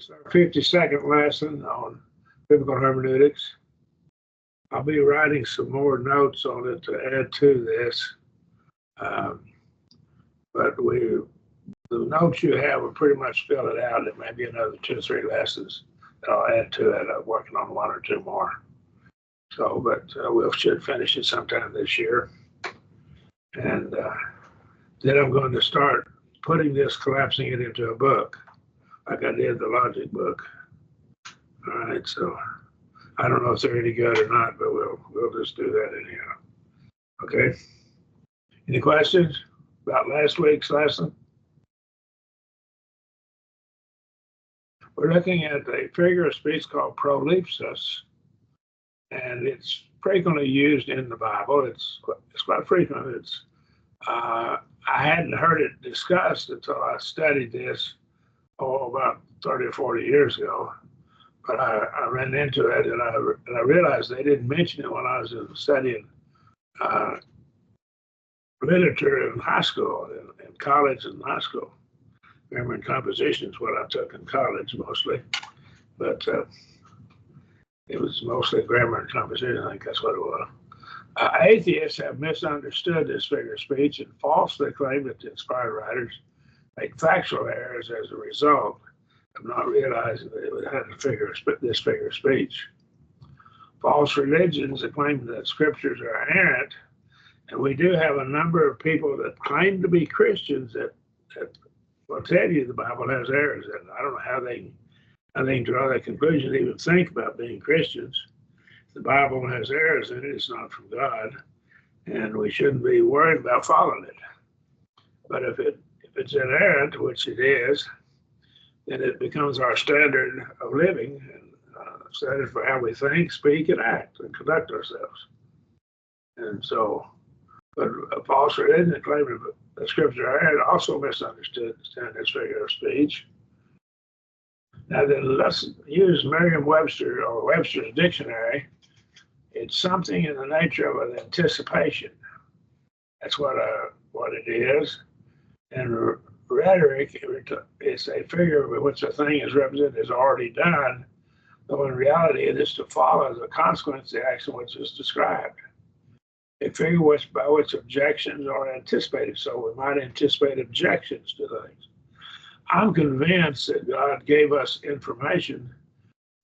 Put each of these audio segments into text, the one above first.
This is our 52nd lesson on biblical hermeneutics. I'll be writing some more notes on it to add to this. But the notes you have will pretty much fill it out. It may be another 2 or 3 lessons that I'll add to it. I'm working on 1 or 2 more. So, but we should finish it sometime this year. And then I'm going to start putting this, collapsing it into a book, like I did the logic book. All right, so I don't know if they're any good or not, but we'll just do that anyhow. Okay. Any questions about last week's lesson? We're looking at a figure of speech called prolepsis, and it's frequently used in the Bible. It's quite frequent. I hadn't heard it discussed until I studied this about 30 or 40 years ago. But I ran into it, and I realized they didn't mention it when I was studying literature in high school, in college and high school. Grammar and composition is what I took in college mostly, but it was mostly grammar and composition. I think that's what it was. Atheists have misunderstood this figure of speech and falsely claim that the inspired writers make factual errors as a result of not realizing that it would have this figure of speech. False religions claim that scriptures are inerrant, and we do have a number of people that claim to be Christians that will tell you the Bible has errors in it. I don't know how they can draw that conclusion, even think about being Christians. If the Bible has errors in it, it's not from God, and we shouldn't be worried about following it. But if it's inerrant, which it is, then it becomes our standard of living and standard for how we think, speak, and act and conduct ourselves. And so, but a false religion claiming that scripture are also misunderstood this figure of speech. Now then, let's use Merriam-Webster or Webster's dictionary. It's something in the nature of an anticipation. That's what it is. And rhetoric is a figure by which a thing is represented as already done, though in reality it is to follow the consequence of the action which is described. A figure by which objections are anticipated, so we might anticipate objections to things. I'm convinced that God gave us information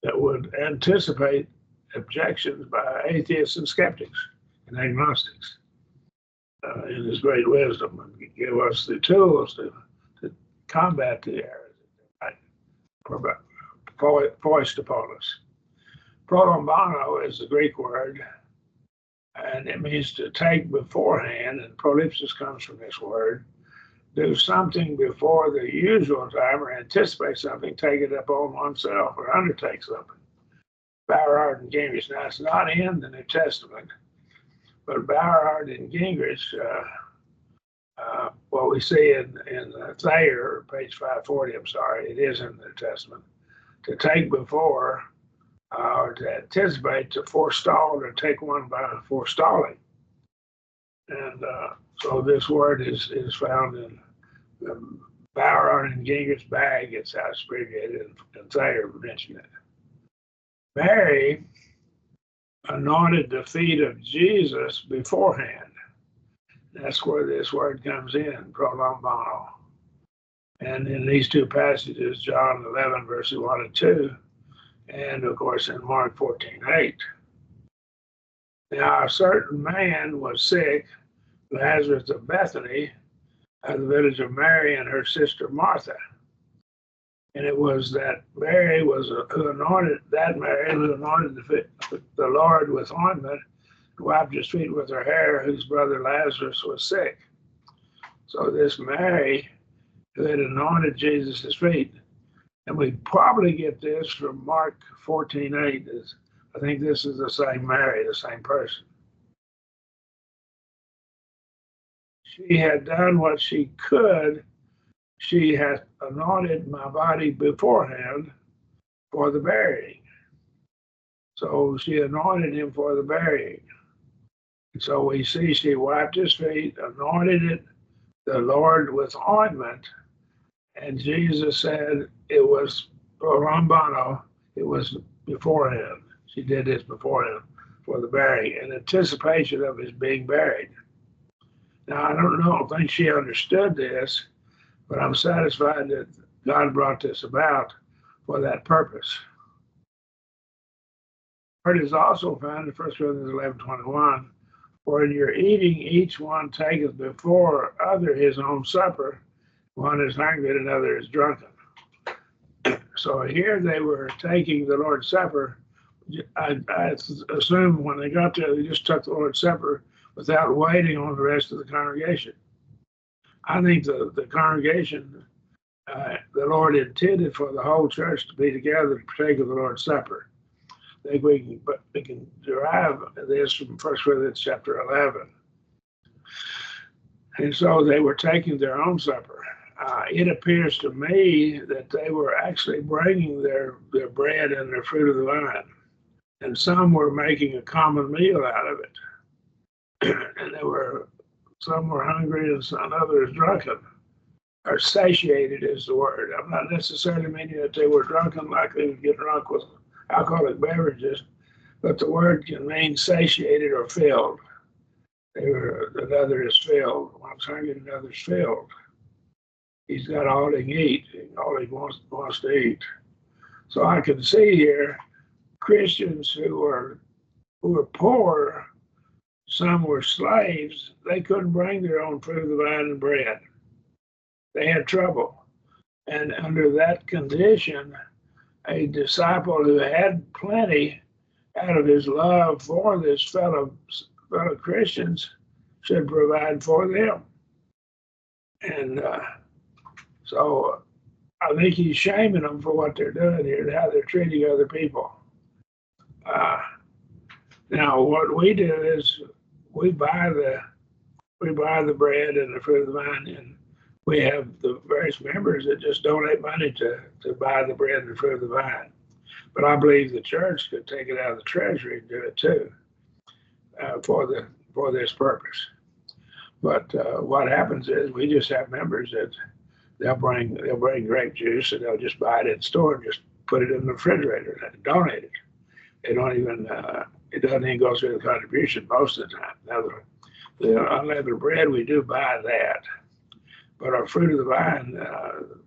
that would anticipate objections by atheists and skeptics and agnostics in his great wisdom, and give us the tools to combat the errors that might foist upon us. Prolambano is the Greek word, and it means to take beforehand, and prolepsis comes from this word. Do something before the usual time or anticipate something, take it upon oneself or undertake something. Bauerhardt and Gingrich. Now, it's not in the New Testament, but Bauerhardt and Gingrich, what we see in Thayer, page 540, it is in the New Testament, to take before or to anticipate, to forestall or take one by forestalling. And so this word is found in Bauerhardt and Gingrich's bag. It's how it's abbreviated, and Thayer mentioned it. Mary anointed the feet of Jesus beforehand. That's where this word comes in, prolambano. And in these 2 passages, John 11, verses 1 and 2, and of course in Mark 14:8. Now a certain man was sick, Lazarus of Bethany, of the village of Mary and her sister Martha. And it was that Mary who anointed the Lord with ointment, and wiped his feet with her hair, whose brother Lazarus was sick. So this Mary who had anointed Jesus' feet, and we probably get this from Mark 14:8. I think this is the same Mary, the same person. She had done what she could. She had anointed my body beforehand for the burying. So she anointed him for the burying. And so we see she wiped his feet, anointed the Lord with ointment, and Jesus said it was Rambano, it was beforehand. She did this beforehand for the burying in anticipation of his being buried. Now, I don't think she understood this, but I'm satisfied that God brought this about for that purpose. It is also found in 1 Corinthians 11:21, for in your eating each one taketh before other his own supper, one is hungry and another is drunken. So here they were taking the Lord's Supper. I assume when they got there, they just took the Lord's Supper without waiting on the rest of the congregation. I think the congregation, the Lord intended for the whole church to be together to partake of the Lord's Supper. I think we can derive this from 1 Corinthians chapter 11. And so they were taking their own supper. It appears to me that they were actually bringing their bread and their fruit of the vine. And some were making a common meal out of it. And some were hungry and some others drunken, or satiated is the word. I'm not necessarily meaning that they were drunken like they would get drunk with alcoholic beverages, but the word can mean satiated or filled. Another is filled. One's hungry, another's filled. He's got all he can eat, all he wants to eat. So I can see here Christians who were poor, some were slaves, they couldn't bring their own fruit of the vine and bread. They had trouble. And under that condition, a disciple who had plenty out of his love for this fellow Christians should provide for them. And so I think he's shaming them for what they're doing here and how they're treating other people. Now, what we do is we buy the bread and the fruit of the vine, and we have the various members that just donate money to buy the bread and the fruit of the vine. But I believe the church could take it out of the treasury and do it too for this purpose. But what happens is we just have members that they'll bring grape juice and they'll just buy it in the store and just put it in the refrigerator and donate it. They don't even it doesn't even go through the contribution most of the time. Now the unleavened bread, we do buy that, but our fruit of the vine,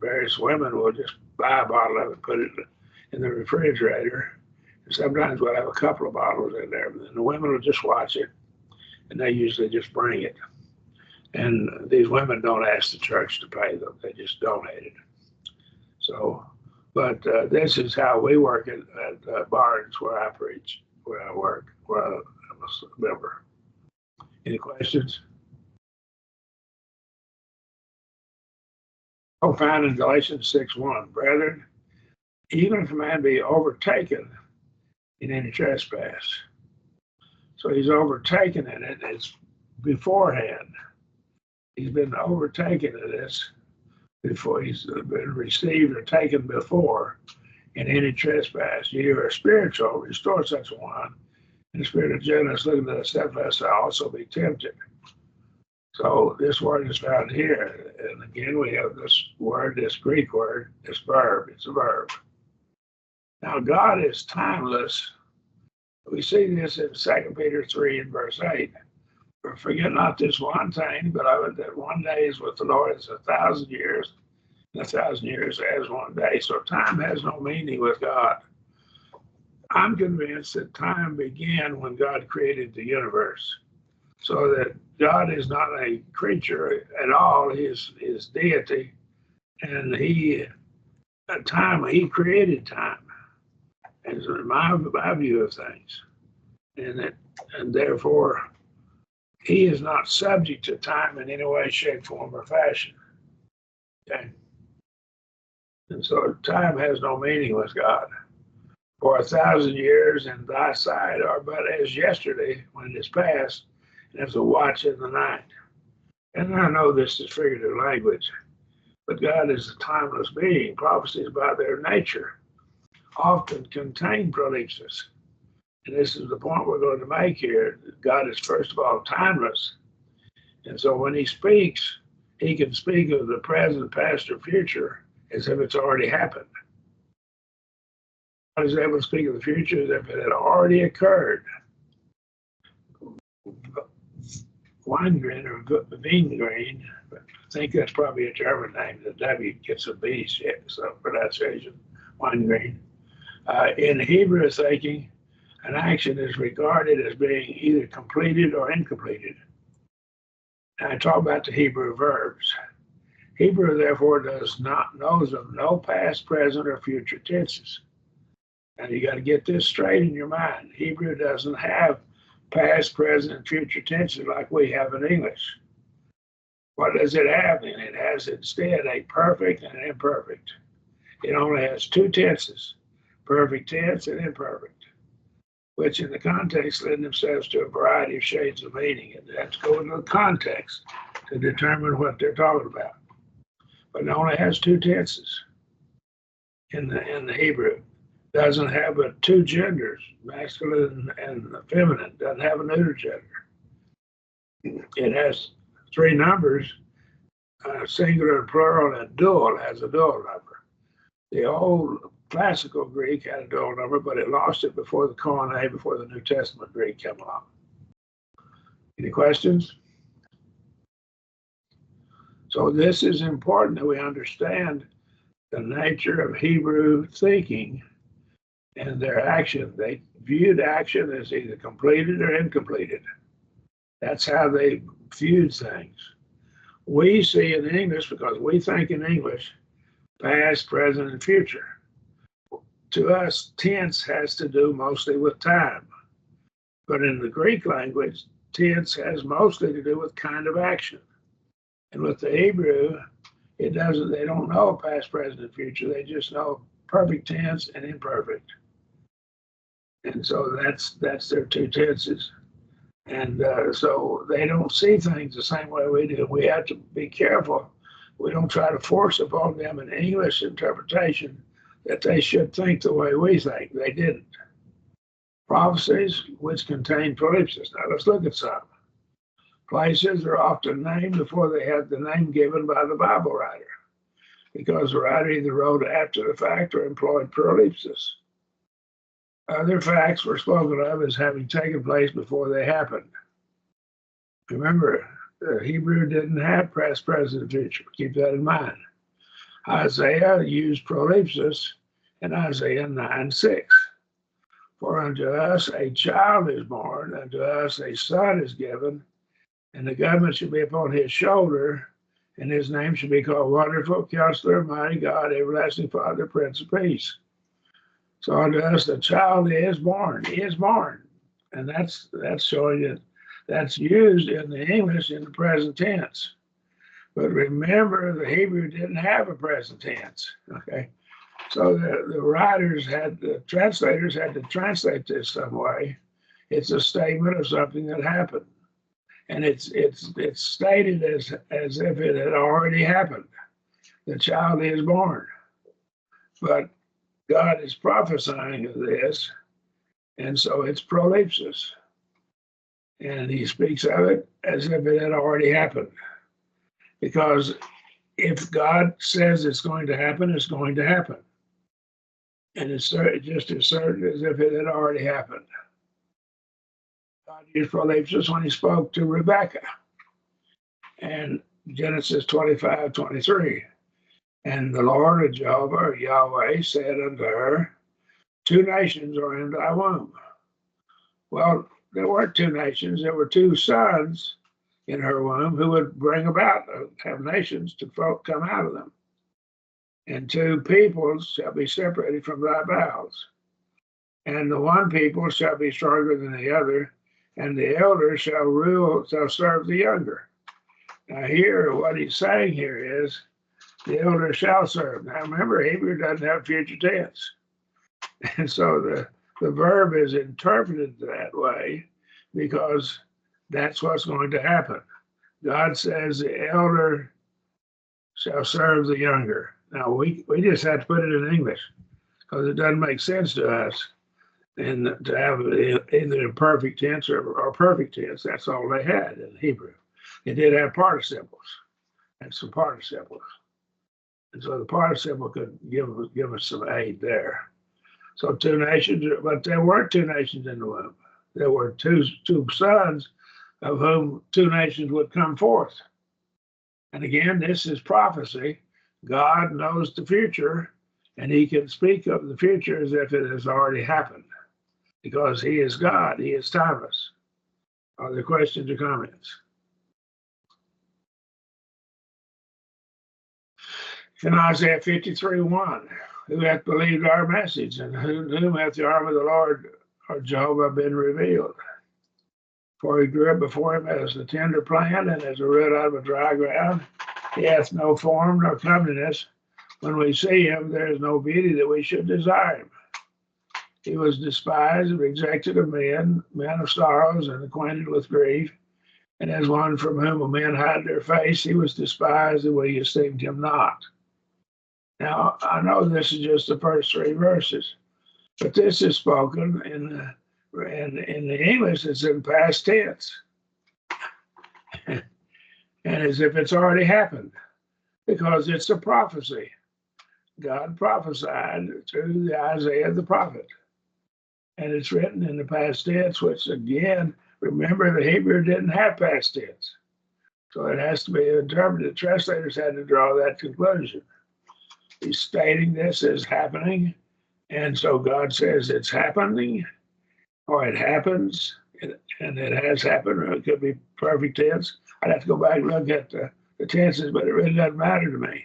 various women will just buy a bottle of it, put it in the refrigerator. And sometimes we'll have a couple of bottles in there, but then the women will just watch it, and they usually just bring it. And these women don't ask the church to pay them; they just donate it. So, but this is how we work at Barnes, where I preach, where I work, where I'm a member. Any questions? Oh, found in Galatians 6:1, brethren, even if a man be overtaken in any trespass. So he's overtaken in it. It's beforehand. He's been overtaken in this before. He's been received or taken before in any trespass. You are spiritual, restore such a one. In the spirit of gentleness, looking to the steadfast, shall also be tempted. So this word is found here. And again, we have this word, this Greek word, this verb. It's a verb. Now, God is timeless. We see this in 2 Peter 3 and verse 8. Forget not this one thing, beloved, that one day is with the Lord as 1,000 years, and 1,000 years as one day. So time has no meaning with God. I'm convinced that time began when God created the universe. So that God is not a creature at all, he is deity. And he created time. And so my view of things. And therefore, he is not subject to time in any way, shape, form, or fashion. Okay? And so time has no meaning with God. For 1,000 years in thy sight are but as yesterday when it is past, and as a watch in the night. And I know this is figurative language, but God is a timeless being. Prophecies about their nature often contain prolepsis. And this is the point we're going to make here. God is, first of all, timeless. And so when he speaks, he can speak of the present, past, or future as if it's already happened. is able to speak of the future as if it had already occurred. Weingreen or Weingreen, I think that's probably a German name. The W gets a B, so pronunciation, Weingreen. In Hebrew thinking, an action is regarded as being either completed or incompleted. And I talk about the Hebrew verbs. Hebrew, therefore, knows of no past, present, or future tenses. And you got to get this straight in your mind. Hebrew doesn't have past, present, and future tenses like we have in English. What does it have then? It has instead a perfect and an imperfect. It only has two tenses, perfect tense and imperfect, which in the context lend themselves to a variety of shades of meaning. And they have to go into the context to determine what they're talking about. But it only has two tenses in the Hebrew. Doesn't have but two genders, masculine and feminine. Doesn't have a neuter gender. It has three numbers, singular and plural, and dual has a dual number. The old classical Greek had a dual number, but it lost it before the Koine, before the New Testament Greek came along. Any questions? So this is important that we understand the nature of Hebrew thinking and their action. They viewed action as either completed or incompleted. That's how they viewed things. We see in English, because we think in English, past, present, and future. To us, tense has to do mostly with time. But in the Greek language, tense has mostly to do with kind of action. And with the Hebrew, they don't know past, present, and future. They just know perfect tense and imperfect. And so that's their two tenses. And so they don't see things the same way we do. We have to be careful. We don't try to force upon them an English interpretation that they should think the way we think. They didn't. Prophecies which contain prolepsis. Now let's look at some. Places are often named before they had the name given by the Bible writer, because the writer either wrote after the fact or employed prolepsis. Other facts were spoken of as having taken place before they happened. Remember, the Hebrew didn't have past, present, and future. Keep that in mind. Isaiah used prolepsis in Isaiah 9:6. For unto us a child is born, unto us a son is given, and the government shall be upon his shoulder, and his name shall be called Wonderful, Counselor, Mighty God, Everlasting Father, Prince of Peace. So unto us the child is born. He is born. And that's showing that that's used in the English in the present tense. But remember, the Hebrew didn't have a present tense. Okay. So the translators had to translate this some way. It's a statement of something that happened. And it's stated as if it had already happened. The child is born. But God is prophesying of this, and so it's prolepsis. And he speaks of it as if it had already happened. Because if God says it's going to happen, it's going to happen. And it's just as certain as if it had already happened. God used prolepsis when he spoke to Rebekah. And Genesis 25:23. And the Lord of Jehovah, or Yahweh, said unto her, 2 nations are in thy womb. Well, there weren't 2 nations. There were 2 sons in her womb who would bring about, have nations to come out of them. And 2 peoples shall be separated from thy bowels. And the one people shall be stronger than the other, and the elder shall serve the younger. Now here, what he's saying here is, the elder shall serve. Now remember, Hebrew doesn't have future tense. And so the verb is interpreted that way because that's what's going to happen. God says the elder shall serve the younger. Now we just have to put it in English because it doesn't make sense to us and to have either imperfect tense or perfect tense. That's all they had in Hebrew. It did have participles and some participles. And so the participle could give us some aid there. So two nations, but there weren't two nations in the womb. There were two sons of whom two nations would come forth. And again, this is prophecy. God knows the future, and he can speak of the future as if it has already happened, because he is God, he is timeless. Are there questions or comments? In Isaiah 53:1, who hath believed our message, and whom hath the arm of the Lord or Jehovah been revealed? For he grew up before him as a tender plant, and as a root out of a dry ground. He hath no form nor comeliness. When we see him, there is no beauty that we should desire him. He was despised and rejected of men, man of sorrows and acquainted with grief. And as one from whom men hide their face, he was despised, and we esteemed him not. Now, I know this is just the first three verses, but this is spoken in the English, it's in past tense. And as if it's already happened, because it's a prophecy. God prophesied through the Isaiah the prophet. And it's written in the past tense, which again, remember the Hebrew didn't have past tense. So it has to be interpreted. Translators had to draw that conclusion. He's stating this as happening. And so God says it's happening, or it happens, and it has happened, or it could be perfect tense. I'd have to go back and look at the tenses, but it really doesn't matter to me,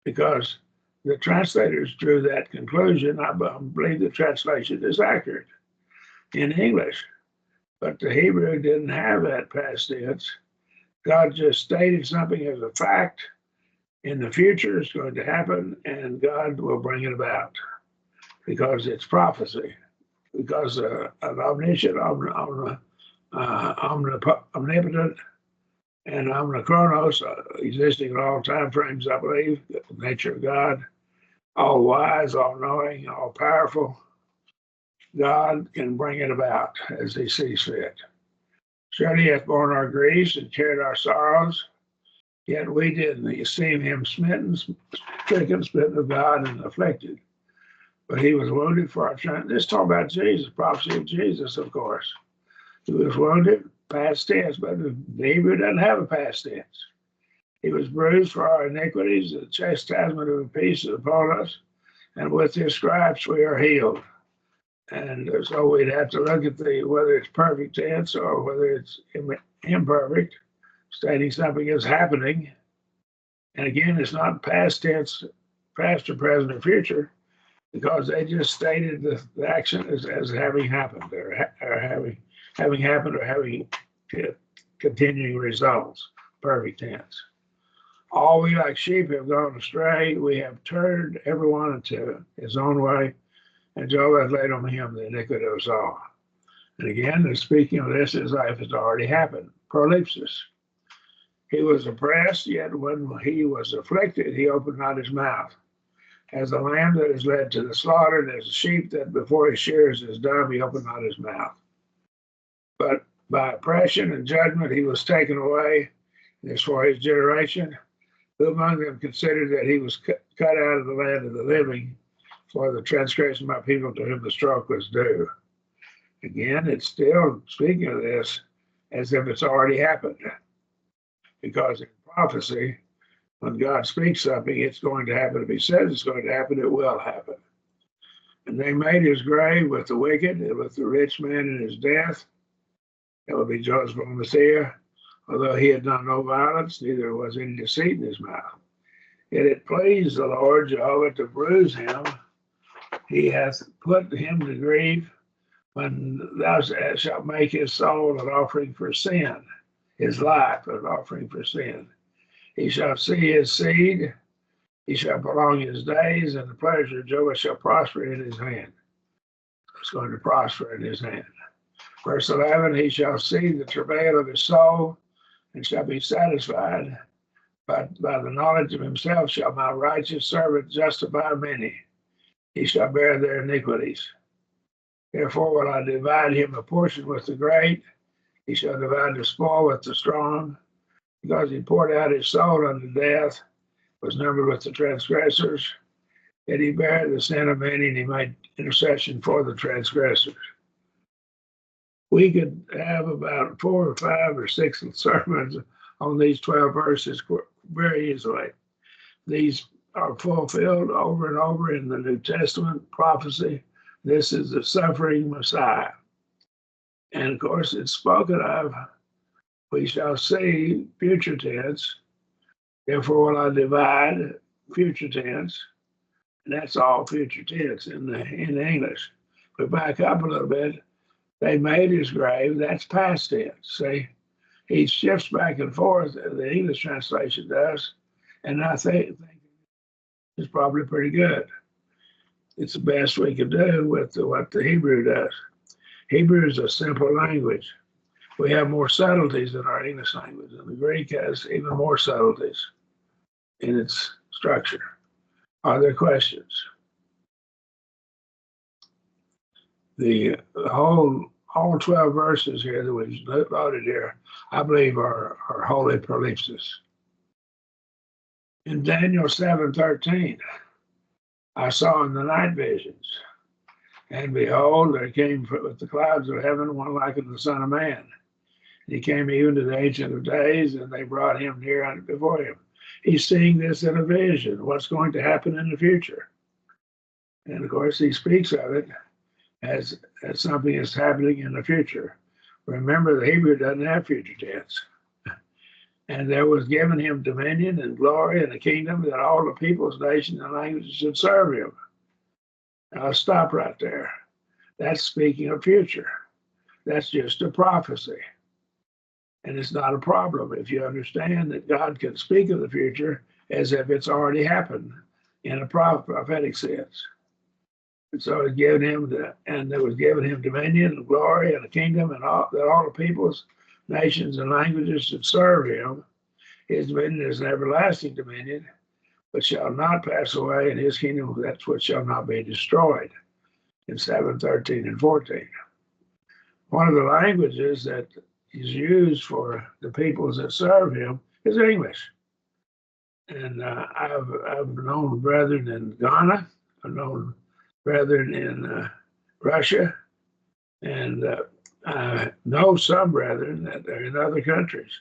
because the translators drew that conclusion. I believe the translation is accurate in English, but the Hebrew didn't have that past tense. God just stated something as a fact. In the future, it's going to happen, and God will bring it about, because it's prophecy. Because an omniscient, omnipotent, and omnichronos, existing in all time frames, I believe, the nature of God, all wise, all knowing, all powerful, God can bring it about as he sees fit. Surely he hath borne our griefs and carried our sorrows, yet we didn't esteem him smitten, stricken, smitten of God, and afflicted. But he was wounded for our sin. This talk about Jesus, prophecy of Jesus, of course. He was wounded, past tense, but the Hebrew doesn't have a past tense. He was bruised for our iniquities, the chastisement of peace is upon us, and with his stripes we are healed. And so we'd have to look at whether it's perfect tense or whether it's imperfect, stating something is happening. And again, it's not past tense, past or present or future, because they just stated the action as having happened, or having happened, or having continuing results, perfect tense. All we like sheep have gone astray. We have turned everyone into his own way, and Jehovah has laid on him the iniquity of us all. And again, speaking of this as if it's already happened, prolepsis. He was oppressed, yet when he was afflicted, he opened not his mouth. As a lamb that is led to the slaughter, and as a sheep that before his shears is dumb, he opened not his mouth. But by oppression and judgment he was taken away. And as for his generation, who among them considered that he was cut out of the land of the living, for the transgression of my people to whom the stroke was due. Again, it's still speaking of this as if it's already happened. Because in prophecy, when God speaks something, it's going to happen. If he says it's going to happen, it will happen. And they made his grave with the wicked and with the rich man in his death. That would be Joseph of Arimathea, although he had done no violence, neither was any deceit in his mouth. Yet it pleased the Lord Jehovah to bruise him. He hath put him to grief when thou shalt make his soul an offering for sin, his life an offering for sin. He shall see his seed, he shall prolong his days, and the pleasure of Jehovah shall prosper in his hand. It's going to prosper in his hand. Verse 11, he shall see the travail of his soul, and shall be satisfied. But by the knowledge of himself shall my righteous servant justify many. He shall bear their iniquities. Therefore will I divide him a portion with the great. He shall divide the spoil with the strong. Because he poured out his soul unto death, was numbered with the transgressors. Yet he bare the sin of many, and he made intercession for the transgressors. We could have about 4 or 5 or 6 sermons on these 12 verses very easily. These are fulfilled over and over in the New Testament prophecy. This is the suffering Messiah. And of course, it's spoken of, we shall see, future tense. Therefore, will I divide, future tense. And that's all future tense in English. But back up a little bit, they made his grave, that's past tense. See, he shifts back and forth, the English translation does, and I think it's probably pretty good. It's the best we could do with what the Hebrew does. Hebrew is a simple language. We have more subtleties in our English language, and the Greek has even more subtleties in its structure. Are there questions? All 12 verses here that we've loaded here, I believe are holy prolipsis. In Daniel 7:13, I saw in the night visions, and behold, there came with the clouds of heaven one like unto the Son of Man. He came even to the Ancient of Days, and they brought him near before him. He's seeing this in a vision, what's going to happen in the future. And of course, he speaks of it as something that's happening in the future. Remember, the Hebrew doesn't have future tense. And there was given him dominion and glory and a kingdom that all the peoples, nations, and languages should serve him. Now, I'll stop right there. That's speaking of future. That's just a prophecy. And it's not a problem if you understand that God can speak of the future as if it's already happened in a prophetic sense. And so it gave him there was given him dominion and glory and a kingdom, and that all the peoples, nations, and languages should serve him. His dominion is an everlasting dominion, but shall not pass away, and his kingdom, that's what shall not be destroyed. In 7:13 and 14. One of the languages that is used for the peoples that serve him is English. And I've known brethren in Ghana, I've known brethren in Russia, and I know some brethren that are in other countries.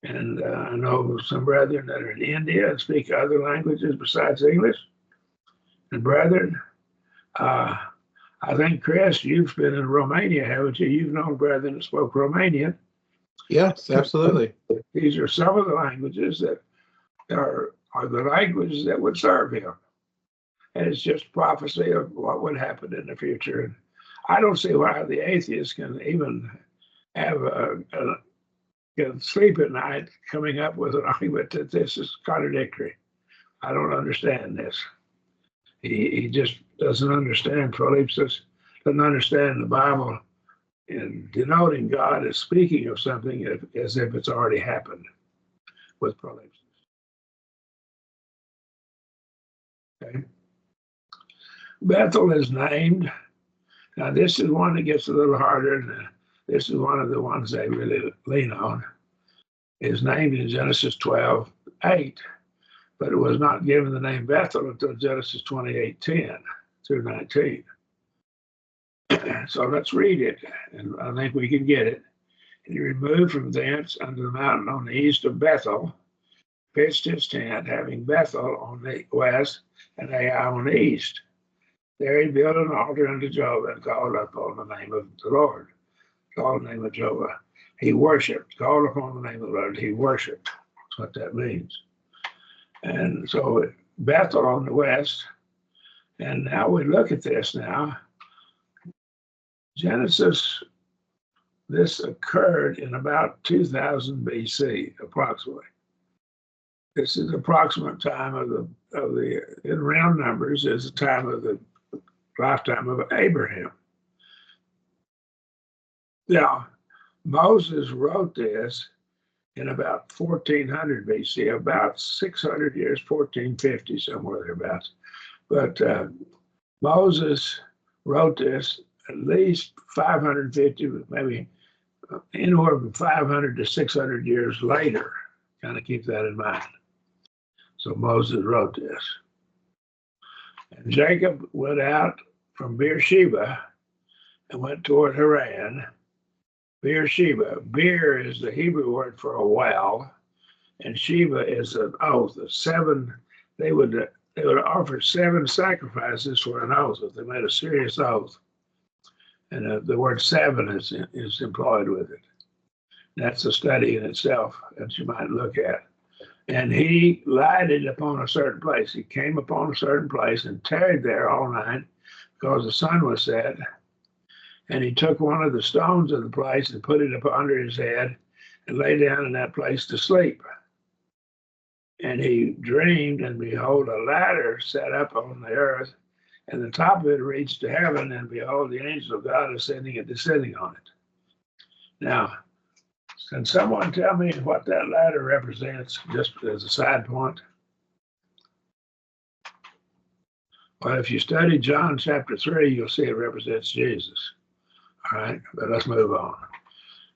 And I know some brethren that are in India and speak other languages besides English. And brethren, I think, Chris, you've been in Romania, haven't you? You've known brethren that spoke Romanian. Yes, absolutely. These are some of the languages that are the languages that would serve him. And it's just prophecy of what would happen in the future. And I don't see why the atheists can even have can sleep at night coming up with an argument that this is contradictory. I don't understand this. He just doesn't understand prolipsis, doesn't understand the Bible in denoting God as speaking of something as if it's already happened with prolipsis. Okay. Bethel is named. Now, this is one that gets a little harder, and this is one of the ones they really lean on. It's named in Genesis 12:8, but it was not given the name Bethel until Genesis 28:10 through 19. So let's read it, and I think we can get it. And he removed from thence unto the mountain on the east of Bethel, pitched his tent, having Bethel on the west and Ai on the east. There he built an altar unto Jehovah and called upon the name of the Lord. Called the name of Jehovah. He worshiped, called upon the name of the Lord. He worshiped. That's what that means. And so Bethel on the west. And now we look at this now. Genesis, this occurred in about 2000 BC, approximately. This is the approximate time of the in round numbers, is the time of the lifetime of Abraham. Now, Moses wrote this in about 1400 BC, about 600 years, 1450, somewhere thereabouts. But Moses wrote this at least 550, maybe anywhere from 500 to 600 years later. Kind of keep that in mind. So Moses wrote this. And Jacob went out from Beersheba and went toward Haran. Beersheba. Beer is the Hebrew word for a well, and Sheba is an oath. They would offer 7 sacrifices for an oath if they made a serious oath, and the word 7 is employed with it. That's a study in itself that you might look at. And he lighted upon a certain place. He came upon a certain place and tarried there all night because the sun was set. And he took one of the stones of the place and put it up under his head and lay down in that place to sleep. And he dreamed, and behold, a ladder set up on the earth, and the top of it reached to heaven, and behold, the angel of God ascending and descending on it. Now, can someone tell me what that ladder represents, just as a side point? Well, if you study John chapter 3, you'll see it represents Jesus. All right, but let's move on.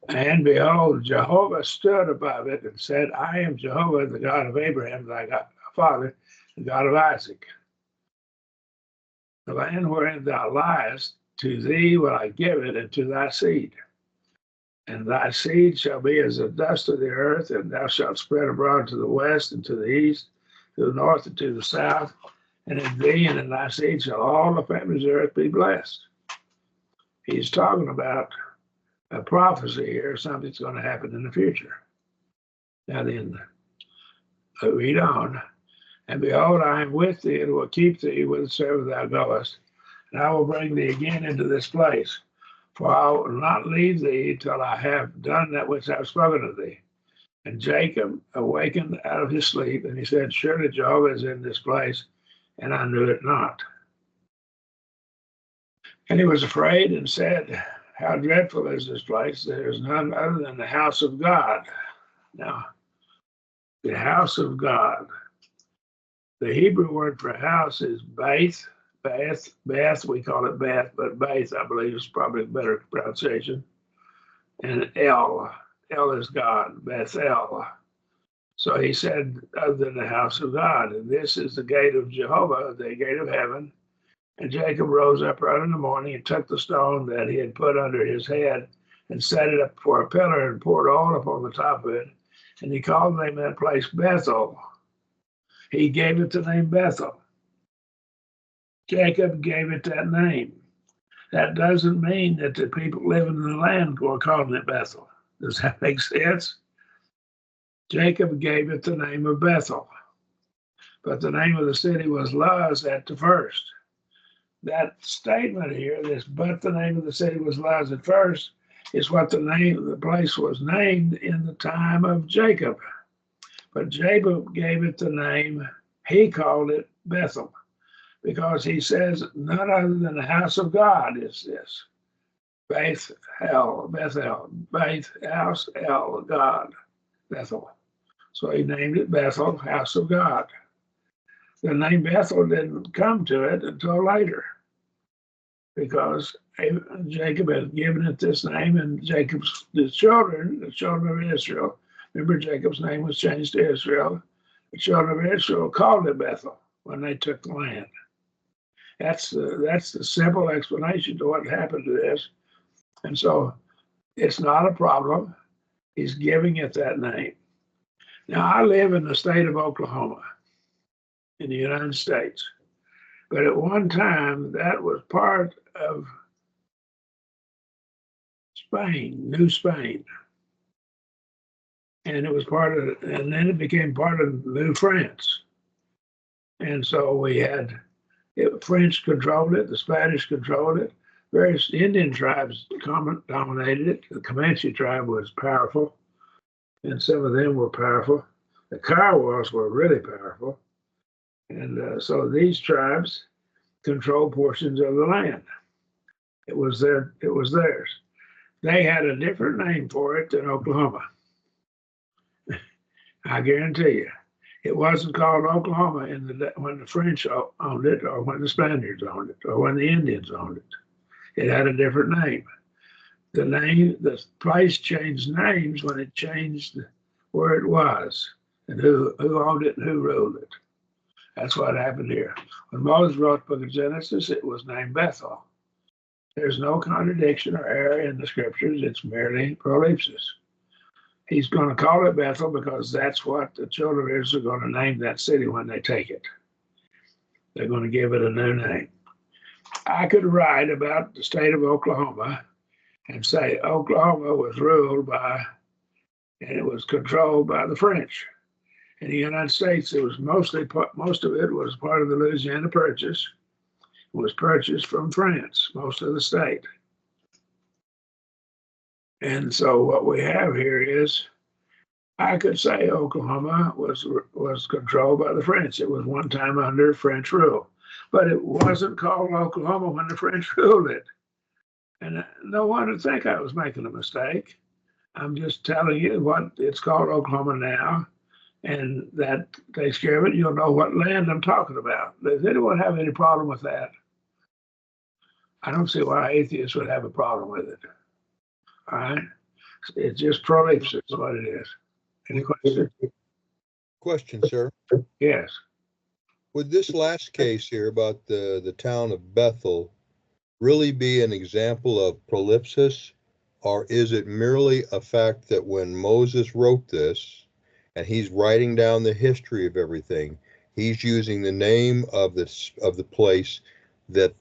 And behold, Jehovah stood above it and said, I am Jehovah, the God of Abraham, thy father, the God of Isaac. The land wherein thou liest, to thee will I give it, and to thy seed. And thy seed shall be as the dust of the earth, and thou shalt spread abroad to the west and to the east, to the north and to the south. And in thee and in thy seed shall all the families of the earth be blessed. He's talking about a prophecy here, something's going to happen in the future. Now then, read on. And behold, I am with thee, and will keep thee whithersoever thou goest, and I will bring thee again into this place. For I will not leave thee till I have done that which I have spoken to thee. And Jacob awakened out of his sleep, and he said, surely Jehovah is in this place, and I knew it not. And he was afraid and said, how dreadful is this place? There is none other than the house of God. Now, the house of God. The Hebrew word for house is Beth. Beth, we call it Beth, but Beth, I believe, is probably a better pronunciation. And El is God, Bethel. So he said, other than the house of God. And this is the gate of Jehovah, the gate of heaven. And Jacob rose up early in the morning and took the stone that he had put under his head and set it up for a pillar and poured oil upon the top of it. And he called the name of that place Bethel. He gave it the name Bethel. Jacob gave it that name. That doesn't mean that the people living in the land were calling it Bethel. Does that make sense? Jacob gave it the name of Bethel. But the name of the city was Luz at the first. That statement here, but the name of the city was Luz at first, is what the name of the place was named in the time of Jacob. But Jacob gave it the name, he called it Bethel, because he says none other than the house of God is this. Bethel, house, El, God, Bethel. So he named it Bethel, house of God. The name Bethel didn't come to it until later, because Jacob had given it this name, and the children of Israel, remember Jacob's name was changed to Israel, the children of Israel called it Bethel when they took the land. That's the simple explanation to what happened to this. And so it's not a problem. He's giving it that name. Now, I live in the state of Oklahoma in the United States. But at one time, that was part of Spain, New Spain. And it was and then it became part of New France. And so we had, French controlled it, the Spanish controlled it, various Indian tribes dominated it. The Comanche tribe was powerful, and some of them were powerful. The Kiowas were really powerful. And so these tribes controlled portions of the land. It was theirs. They had a different name for it than Oklahoma. I guarantee you. It wasn't called Oklahoma when the French owned it, or when the Spaniards owned it, or when the Indians owned it. It had a different name. The place changed names when it changed where it was, and who owned it and who ruled it. That's what happened here. When Moses wrote the book of Genesis, it was named Bethel. There's no contradiction or error in the scriptures. It's merely prolepsis. He's going to call it Bethel because that's what the children of Israel are going to name that city when they take it. They're going to give it a new name. I could write about the state of Oklahoma and say Oklahoma was ruled by, and it was controlled by the French. In the United States, it was most of it was part of the Louisiana Purchase. It was purchased from France, most of the state. And so what we have here is, I could say Oklahoma was controlled by the French. It was one time under French rule, but it wasn't called Oklahoma when the French ruled it. And no one would think I was making a mistake. I'm just telling you what it's called Oklahoma now, and that takes care of it. You'll know what land I'm talking about. Does anyone have any problem with that? I don't see why atheists would have a problem with it. All right? It's just prolepsis is what it is. Any questions? Question, sir. Yes. Would this last case here about the town of Bethel really be an example of prolepsis, or is it merely a fact that when Moses wrote this and he's writing down the history of everything, he's using the name of the place that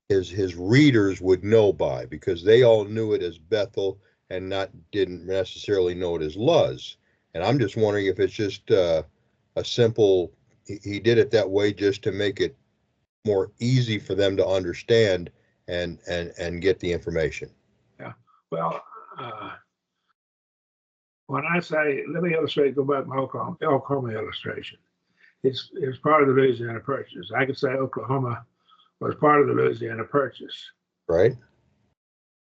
his readers would know by, because they all knew it as Bethel and didn't necessarily know it as Luz. And I'm just wondering if it's just a simple, he did it that way just to make it more easy for them to understand and get the information. Yeah. Well, when I say, let me illustrate, go back to my Oklahoma illustration. It's part of the Louisiana Purchase. I could say Oklahoma was part of the Louisiana Purchase. Right.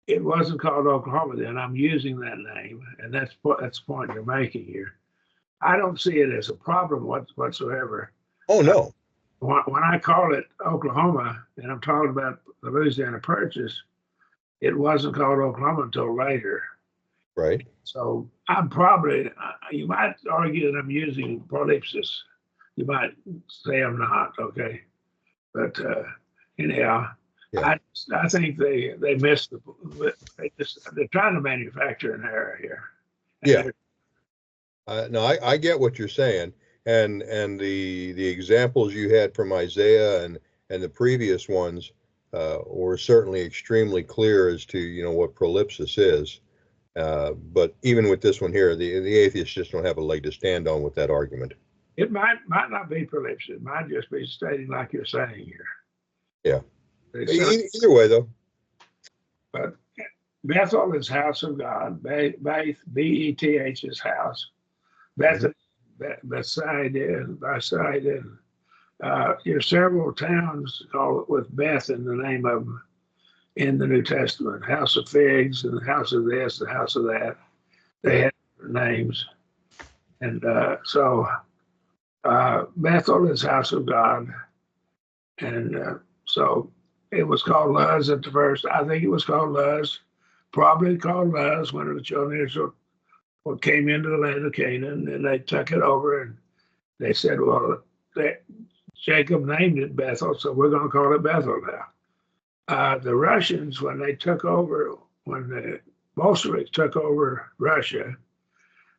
It wasn't called Oklahoma then. I'm using that name, and that's the point you're making here. I don't see it as a problem whatsoever. Oh, no. When I call it Oklahoma, and I'm talking about the Louisiana Purchase, it wasn't called Oklahoma until later. Right. So I'm probably, you might argue that I'm using prolepsis. You might say I'm not, okay? But anyhow, yeah. I think they missed they're trying to manufacture an error here. Yeah. No, I get what you're saying, and the examples you had from Isaiah and the previous ones were certainly extremely clear as to what prolepsis is. But even with this one here, the atheists just don't have a leg to stand on with that argument. It might not be prolepsis. It might just be stating like you're saying here. Yeah. Either way, though. But Bethel is house of God. Beth is house. Bethel, Bethsaida. There's several towns called with Beth in the name of them in the New Testament. House of Figs and the house of this, the house of that. They had names. And so Bethel is house of God. And so it was called Luz at the first. I think it was called Luz, probably called Luz when the children of Israel came into the land of Canaan, and they took it over, and they said, well, Jacob named it Bethel, so we're going to call it Bethel now. The Russians, when they took over, when the Bolsheviks took over Russia,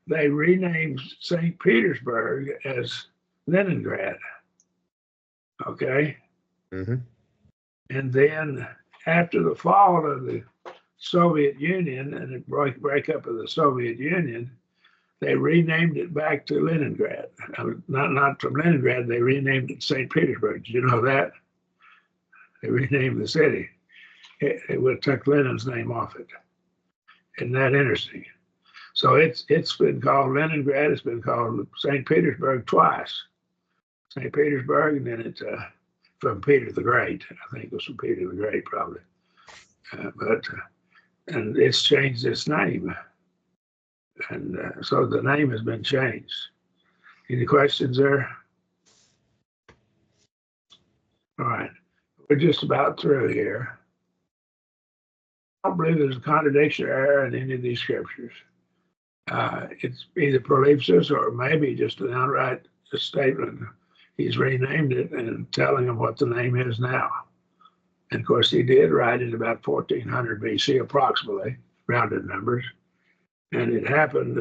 they renamed St. Petersburg as Leningrad. Okay? Mm-hmm. And then after the fall of the Soviet Union and the breakup of the Soviet Union, they renamed it back to Leningrad. Not from Leningrad, they renamed it St. Petersburg. Did you know that? They renamed the city. It took Lenin's name off it. Isn't that interesting? So it's been called Leningrad. It's been called St. Petersburg twice. St. Petersburg, and then it's from Peter the Great. I think it was from Peter the Great, probably. And it's changed its name. And so the name has been changed. Any questions there? All right. We're just about through here. I don't believe there's a contradiction or error in any of these scriptures. It's either prolepsis or maybe just an outright statement. he's renamed it and telling them what the name is now. And of course, he did write it about 1400 BC, approximately, rounded numbers. And it happened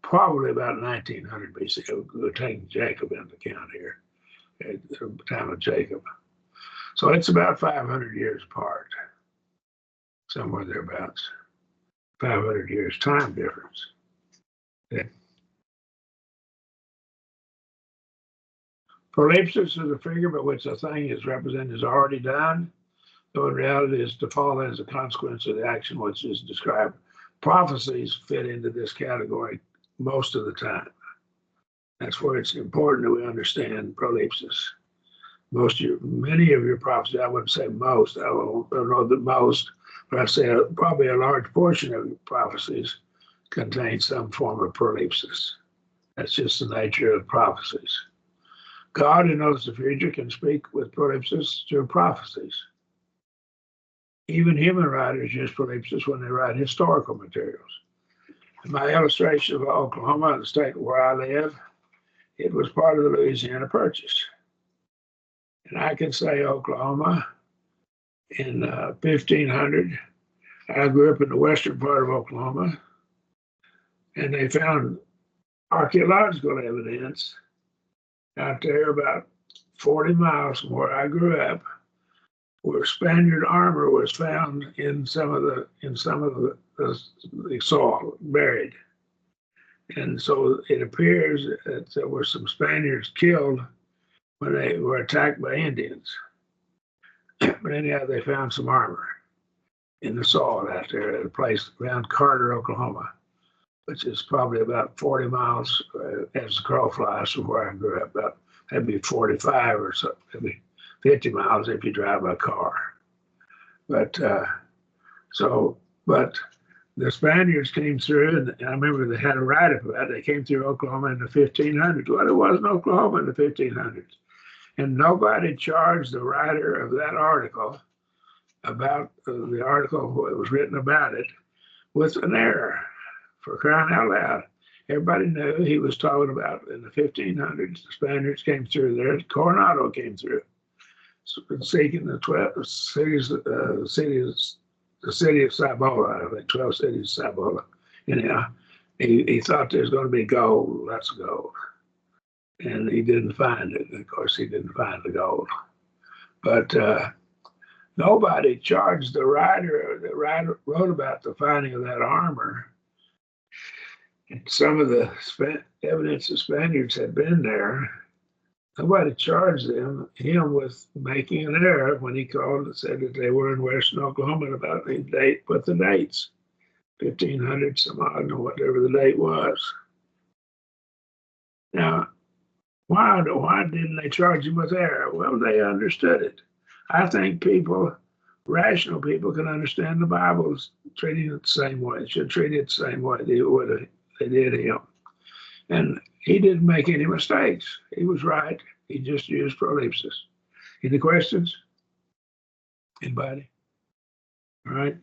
probably about 1900 BC. We're taking Jacob into account here, at the time of Jacob. So it's about 500 years apart, somewhere thereabouts. 500 years time difference. Okay. Prolipsis is a figure by which a thing is represented as already done, though in reality is to fall as a consequence of the action which is described. Prophecies fit into this category most of the time. That's where it's important that we understand prolipsis. Many of your prophecies, I wouldn't say most, I don't know the most, but I say probably a large portion of your prophecies contain some form of prolipsis. That's just the nature of prophecies. God, who knows the future, can speak with prolipsis through prophecies. Even human writers use prolipsis when they write historical materials. In my illustration of Oklahoma, the state where I live, it was part of the Louisiana Purchase. And I can say Oklahoma in 1500. I grew up in the western part of Oklahoma, and they found archaeological evidence out there about 40 miles from where I grew up, where Spaniard armor was found in some of the soil buried. And so it appears that there were some Spaniards killed when they were attacked by Indians. But anyhow, they found some armor in the soil out there at a place around Carter, Oklahoma, which is probably about 40 miles as the crow flies from where I grew up. About that'd be 45 or so, maybe 50 miles if you drive by car. But the Spaniards came through, and I remember they had a write-up about it. They came through Oklahoma in the 1500s. Well, it wasn't Oklahoma in the 1500s. And nobody charged the writer of that article about the article that was written about it with an error, for crying out loud. Everybody knew he was talking about in the 1500s. The Spaniards came through there. Coronado came through, seeking the 12 cities, the city of Cibola, I think 12 cities of Cibola. Anyhow, he thought there was going to be gold, lots of gold. And he didn't find it. Of course, he didn't find the gold. But nobody charged the writer that wrote about the finding of that armor. And some of the evidence the Spaniards had been there. Nobody charged him with making an error when he called and said that they were in western Oklahoma about the date, but the dates, 1500 some odd, or whatever the date was. Now, why didn't they charge him with error? Well, they understood it. I think rational people can understand the Bible's treating it the same way. It should treat it the same way they did him. And he didn't make any mistakes. He was right. He just used prolipsis. Any questions? Anybody? All right.